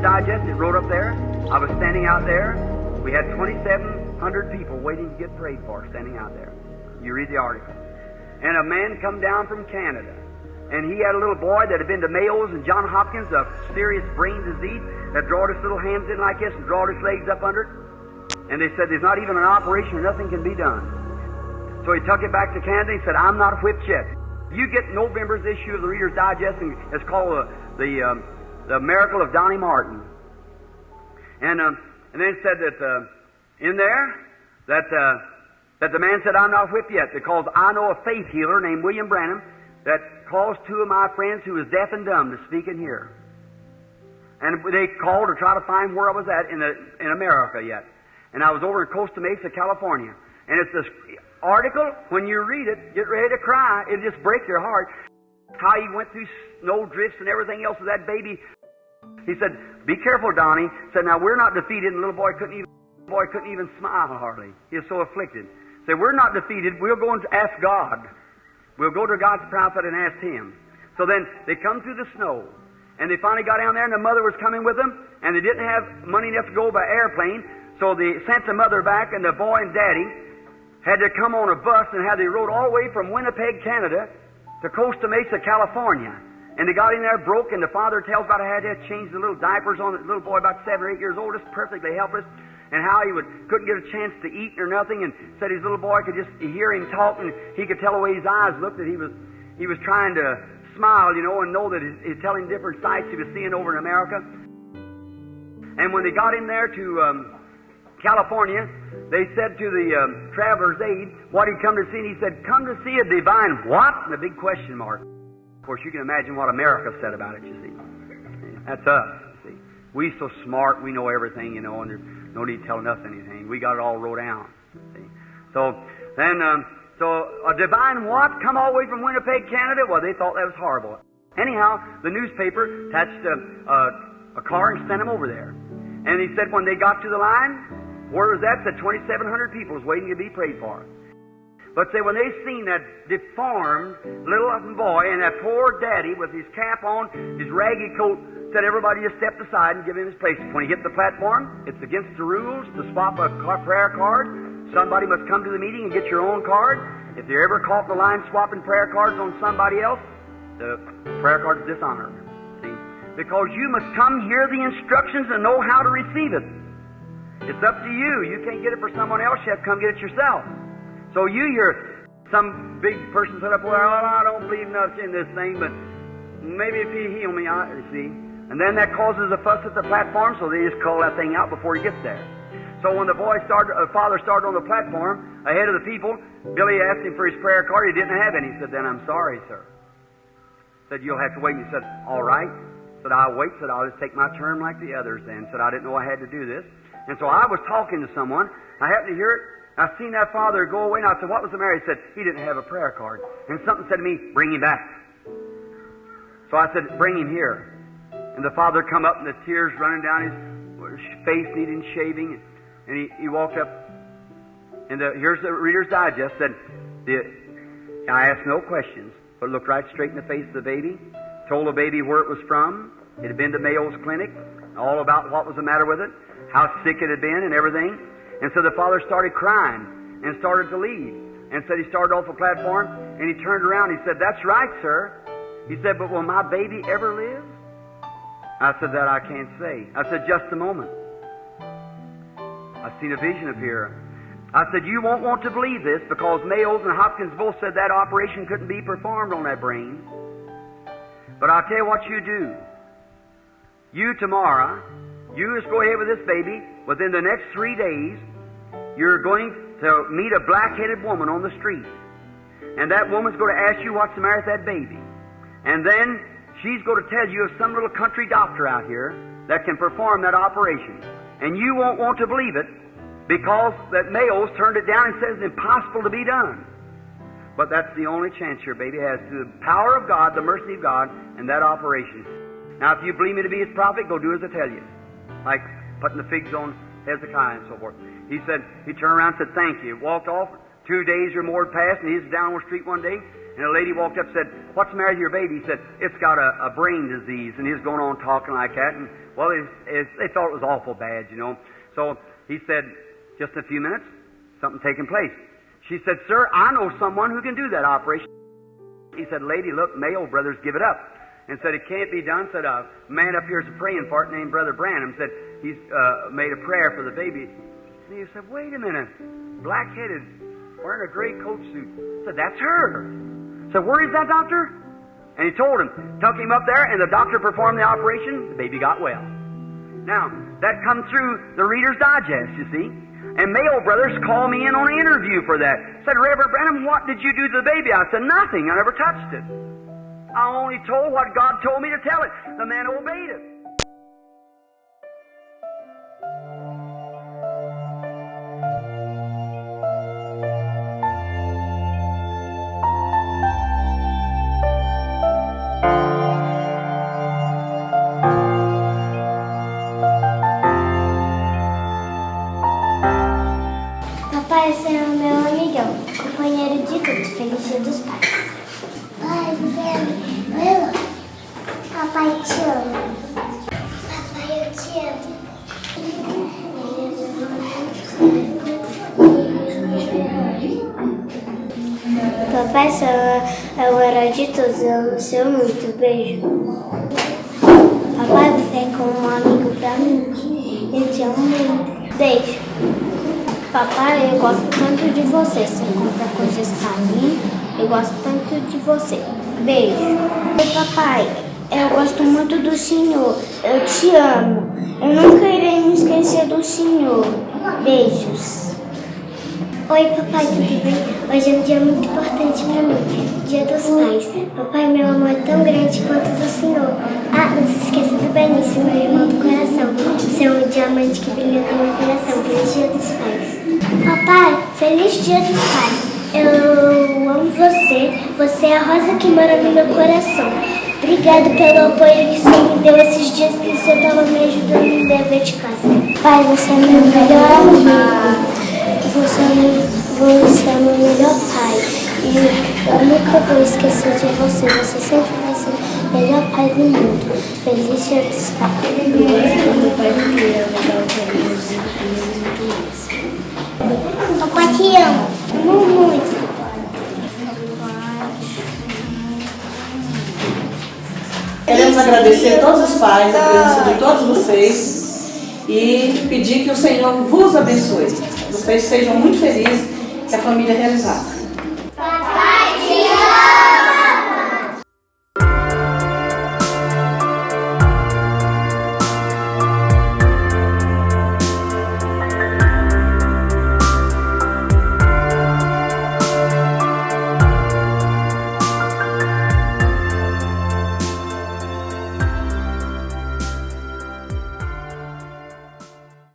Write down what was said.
Digest, it wrote up there. I was standing out there. We had 2,700 people waiting to get prayed for, standing out there. You read the article. And a man come down from Canada, and he had a little boy that had been to Mayo's and John Hopkins, a serious brain disease, that drawed his little hands in like this and drawed his legs up under it. And they said, there's not even an operation, nothing can be done. So he took it back to Canada. He said, I'm not whipped yet. You get November's issue of the Reader's Digest, and it's called the Miracle of Donnie Martin. And then it said that in there that the man said, I'm not whipped yet, because I know a faith healer named William Branham that caused two of my friends who was deaf and dumb to speak and hear. And they called to try to find where I was at in America yet. And I was over in Costa Mesa, California. And it's this article, when you read it, get ready to cry. It just breaks your heart. How he went through snow drifts and everything else with that baby. He said, be careful, Donnie. He said, now we're not defeated. And the little boy couldn't even smile hardly. He was so afflicted. He said, we're not defeated. We'll go and ask God. We'll go to God's prophet and ask Him. So then they come through the snow. And they finally got down there, and the mother was coming with them. And they didn't have money enough to go by airplane. So they sent the mother back, and the boy and daddy had to come on a bus, and they rode all the way from Winnipeg, Canada, to Costa Mesa, California. And they got in there, broke, and the father tells about how he had to change the little diapers on the little boy about 7 or 8 years old, just perfectly helpless, and how he couldn't get a chance to eat or nothing, and said his little boy could just hear him talk, and he could tell the way his eyes looked that he was trying to smile, and know that he's telling different sights he was seeing over in America. And when they got in there to California, they said to the traveler's aide what he'd come to see, and he said, come to see a divine what? And a big question mark. Of course, you can imagine what America said about it, you see. That's us, you see. We so smart, we know everything, and there's no need telling us anything. We got it all wrote down, see. So then, a divine what? Come all the way from Winnipeg, Canada? Well, they thought that was horrible. Anyhow, the newspaper attached a car and sent him over there. And he said when they got to the line, where was that? Said 2,700 people was waiting to be prayed for. But say when they seen that deformed little boy and that poor daddy with his cap on, his raggy coat, said everybody just stepped aside and give him his place. When he hit the platform, it's against the rules to swap a prayer card. Somebody must come to the meeting and get your own card. If they're ever caught in the line swapping prayer cards on somebody else, the prayer card is dishonored. See? Because you must come hear the instructions and know how to receive it. It's up to you. You can't get it for someone else. You have to come get it yourself. So you hear some big person set up, well, I don't believe much in this thing, but maybe if He heal me, see. And then that causes a fuss at the platform, so they just call that thing out before he gets there. So when the father started on the platform ahead of the people, Billy asked him for his prayer card. He didn't have any. He said, then I'm sorry, sir. Said, you'll have to wait. And he said, all right. Said, I'll wait. Said, I'll just take my turn like the others then. Said, I didn't know I had to do this. And so I was talking to someone. I happened to hear it. I seen that father go away, and I said, what was the matter? He said, he didn't have a prayer card. And something said to me, bring him back. So I said, bring him here. And the father come up, and the tears running down his face, needing shaving. And he walked up, and here's the Reader's Digest. Said, I asked no questions, but looked right straight in the face of the baby, told the baby where it was from. It had been to Mayo's clinic, all about what was the matter with it, how sick it had been, and everything. And so the father started crying and started to leave. And said he started off the platform, and he turned around. He said, that's right, sir. He said, but will my baby ever live? I said, that I can't say. I said, just a moment. I seen a vision appear. I said, you won't want to believe this because Mayo's and Hopkins both said that operation couldn't be performed on that brain. But I'll tell you what you do. You tomorrow, you just go ahead with this baby. Within the next 3 days, you're going to meet a black-headed woman on the street. And that woman's going to ask you what's the matter with that baby. And then she's going to tell you of some little country doctor out here that can perform that operation. And you won't want to believe it because that Mayo's turned it down and says it's impossible to be done. But that's the only chance your baby has through the power of God, the mercy of God, and that operation. Now, if you believe me to be His prophet, go do as I tell you. Like putting the figs on Hezekiah and so forth. He said, he turned around and said, thank you. Walked off, 2 days or more had passed, and he was down on the street one day, and a lady walked up and said, "What's the matter with your baby?" He said, "It's got a brain disease." And he was going on talking like that, and well, they thought it was awful bad, you know. So he said, "Just in a few minutes, something taking place." She said, "Sir, I know someone who can do that operation." He said, "Lady, look, Mayo Brothers give it up." And said, "It can't be done." Said, "A man up here is praying for it named Brother Branham." Said, "He's made a prayer for the baby." And he said, "Wait a minute, black-headed, wearing a gray coat suit." Said, "That's her." Said, "Where is that doctor?" And he told him, took him up there, and the doctor performed the operation. The baby got well. Now, that come through the Reader's Digest, you see. And Mayo Brothers called me in on an interview for that. Said, "Reverend Branham, what did you do to the baby?" I said, "Nothing. I never touched it. I only told what God told me to tell it." The man obeyed it. Papai, esse é o meu amigão, companheiro de tudo. Feliz Dia dos Pais. Pai, papai, eu te amo. Papai, eu te amo. Papai, você é o herói de todos. Eu amo o seu muito. Beijo. Papai, você é como um amigo pra mim. Eu te amo muito. Beijo. Papai, eu gosto tanto de você. Você compra coisas pra mim. Eu gosto tanto de você. Beijo. Oi, papai. Eu gosto muito do Senhor. Eu te amo. Eu nunca irei me esquecer do Senhor. Beijos. Oi, papai, tudo bem? Hoje é um dia muito importante pra mim. Dia dos Pais. Papai, meu amor é tão grande quanto do Senhor. Ah, não se esqueça do Benício, meu irmão do coração. Você é um diamante que brilha no meu coração. Feliz Dia dos Pais. Papai, feliz Dia dos Pais. Eu amo você. Você é a rosa que mora no meu coração. Obrigado pelo apoio que você me deu esses dias que você estava me ajudando no dever de casa. Pai, você é meu melhor amigo. Você é meu melhor pai. E eu nunca vou esquecer de você. Você sempre vai ser o melhor pai do mundo. Feliz Dia dos Pais. Meu pai não queria legal para mim. Papai, te amo. Amo muito. Queremos agradecer a todos os pais, a presença de todos vocês e pedir que o Senhor vos abençoe. Vocês sejam muito felizes, que a família é realizada. Papai, te amo!